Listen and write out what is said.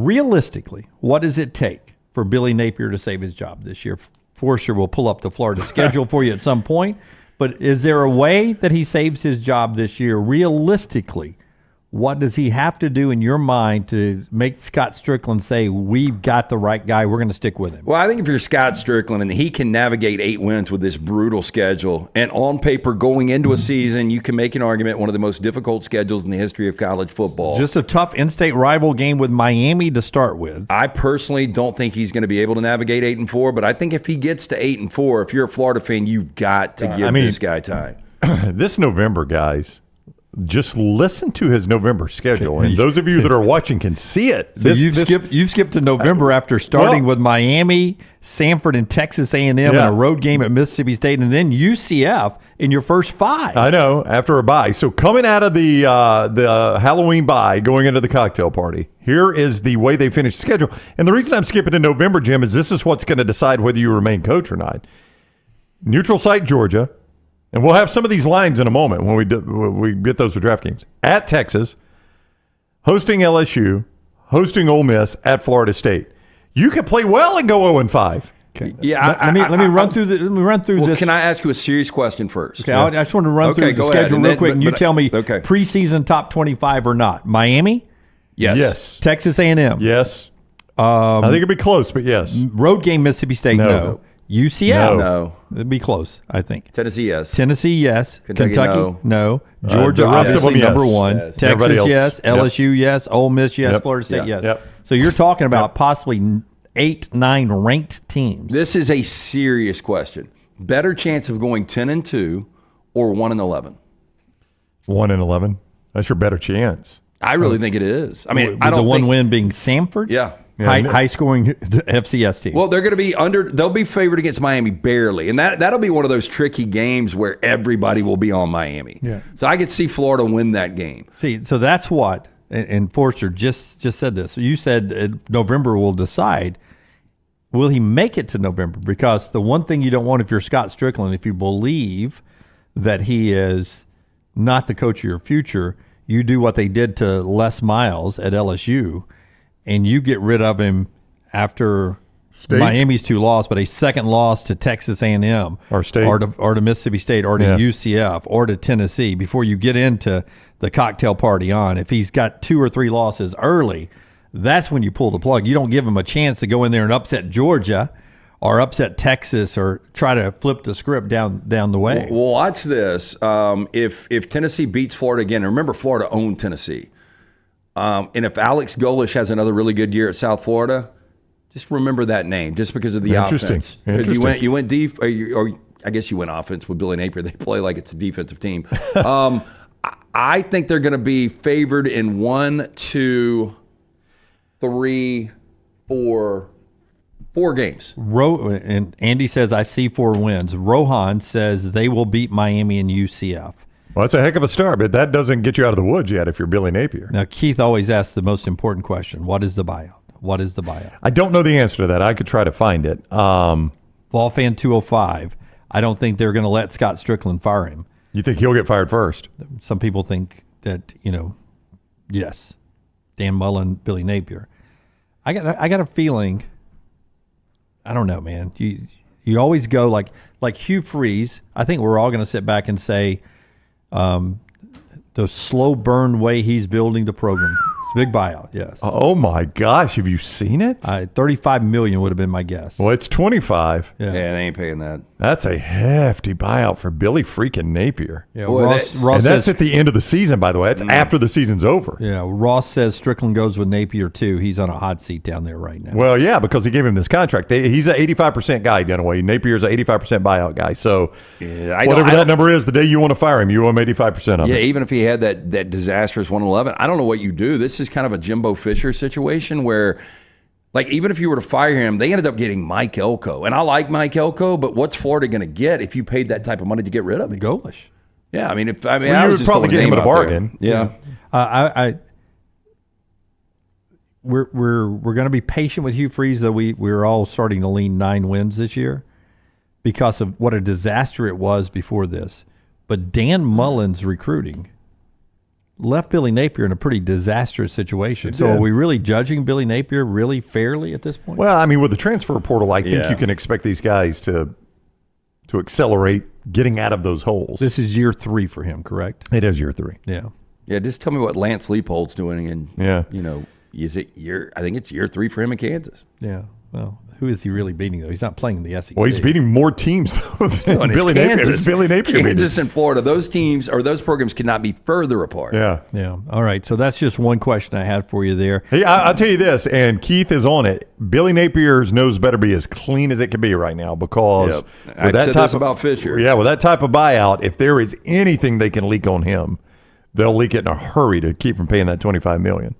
realistically, what does it take for Billy Napier to save his job this year? Forster will pull up the Florida schedule for you at some point. But is there a way that he saves his job this year realistically? What does he have to do in your mind to make Scott Strickland say, we've got the right guy, we're going to stick with him? Well, I think if you're Scott Strickland and he can navigate 8 wins with this brutal schedule, and on paper going into a season, you can make an argument one of the most difficult schedules in the history of college football. Just a tough in-state rival game with Miami to start with. I personally don't think he's going to be able to navigate 8-4, but I think if he gets to 8-4, if you're a Florida fan, you've got to give this guy time. This November, guys, just listen to his November schedule, and those of you that are watching can see it. So you've skipped to November after starting with Miami, Samford, and Texas A&M, and a road game at Mississippi State, and then UCF in your first 5. I know, after a bye. So coming out of the Halloween bye, going into the cocktail party, here is the way they finished the schedule. And the reason I'm skipping to November, Jim, is this is what's going to decide whether you remain coach or not. Neutral site Georgia. And we'll have some of these lines in a moment when we get those for draft games. At Texas, hosting LSU, hosting Ole Miss, at Florida State. You can play well and go 0-5. Okay. Yeah. Let me run through this. Can I ask you a serious question first? Okay. I just want to run through the schedule real quick, and you tell me preseason top 25 or not. Miami. Yes. Texas A&M. Yes. I think it'd be close, but yes. Road game Mississippi State. No. UCF? No. It'd be close, I think. Tennessee, yes. Tennessee, yes. Kentucky, no. Georgia, the rest of obviously, them, number yes. one. Yes. Texas, yes. LSU, yes. Ole Miss, yes. Florida State, yes. Yep. So you're talking about possibly 8, 9 ranked teams. This is a serious question. Better chance of going 10-2 or 1-11? 1-11? That's your better chance. I really think it is. I mean, I don't. The one win being Samford. Yeah. High scoring FCS team. Well, they're going to be they'll be favored against Miami barely. And that'll be one of those tricky games where everybody will be on Miami. Yeah. So I could see Florida win that game. See, so that's what, and Forster just said this. You said November will decide. Will he make it to November? Because the one thing you don't want if you're Scott Strickland, if you believe that he is not the coach of your future, you do what they did to Les Miles at LSU, and you get rid of him after Miami's 2 losses, but a second loss to Texas A&M or State, or to Mississippi State, or to UCF, or to Tennessee before you get into the cocktail party on. If he's got 2 or 3 losses early, that's when you pull the plug. You don't give him a chance to go in there and upset Georgia or upset Texas or try to flip the script down the way. Well, watch this. If Tennessee beats Florida again, and remember Florida owned Tennessee. And if Alex Golish has another really good year at South Florida, just remember that name, just because of the offense. Because you went deep, or I guess you went offense with Billy Napier. They play like it's a defensive team. I think they're going to be favored in 1, 2, 3, 4 games. And Andy says, I see 4 wins. Rohan says they will beat Miami and UCF. Well, that's a heck of a start, but that doesn't get you out of the woods yet if you're Billy Napier. Now, Keith always asks the most important question. What is the buyout? What is the buyout? I don't know the answer to that. I could try to find it. Ballfan 205, I don't think they're going to let Scott Strickland fire him. You think he'll get fired first? Some people think that, yes, Dan Mullen, Billy Napier. I got a feeling, I don't know, man. You always go like Hugh Freeze. I think we're all going to sit back and say, the slow burn way he's building the program. It's a big buyout, yes. Oh my gosh, have you seen it? $35 million would have been my guess. Well, it's 25. Yeah, they ain't paying that. That's a hefty buyout for Billy freaking Napier. Yeah, Boy, Ross and that's says, at the end of the season, by the way. That's after the season's over. Yeah, Ross says Strickland goes with Napier too. He's on a hot seat down there right now. Well, yeah, because he gave him this contract. He's an 85% guy, Dunaway. Napier's an 85% buyout guy. So whatever that number is, the day you want to fire him, you owe him 85% of it. Yeah, even if he had that disastrous 111, I don't know what you do. This is kind of a Jimbo Fisher situation where, like, even if you were to fire him, they ended up getting Mike Elko. And I like Mike Elko, but what's Florida going to get if you paid that type of money to get rid of him? Golish. Yeah, I mean, you I was would just probably get him at a bargain. Yeah. We're going to be patient with Hugh Freeze, though we're all starting to lean 9 wins this year because of what a disaster it was before this. But Dan Mullen's recruiting left Billy Napier in a pretty disastrous situation. So did. are we really judging Billy Napier really fairly at this point? Well, I mean, with the transfer portal, I think Yeah. you can expect these guys to accelerate getting out of those holes. This is year 3 for him, correct? It is year 3. Yeah. Yeah, just tell me what Lance Leopold's doing, and is it year? I think it's year 3 for him in Kansas. Yeah. Well, who is he really beating, though? He's not playing in the SEC. Well, he's beating more teams though, than And it's Billy Napier. It's Billy Napier. Kansas and Florida. Those teams or those programs cannot be further apart. Yeah. Yeah. All right. So that's just one question I had for you there. Hey, I'll tell you this, and Keith is on it. Billy Napier's nose better be as clean as it can be right now because Yep. I've said this about Fisher. Yeah, with that type of buyout, if there is anything they can leak on him, they'll leak it in a hurry to keep from paying that $25 million.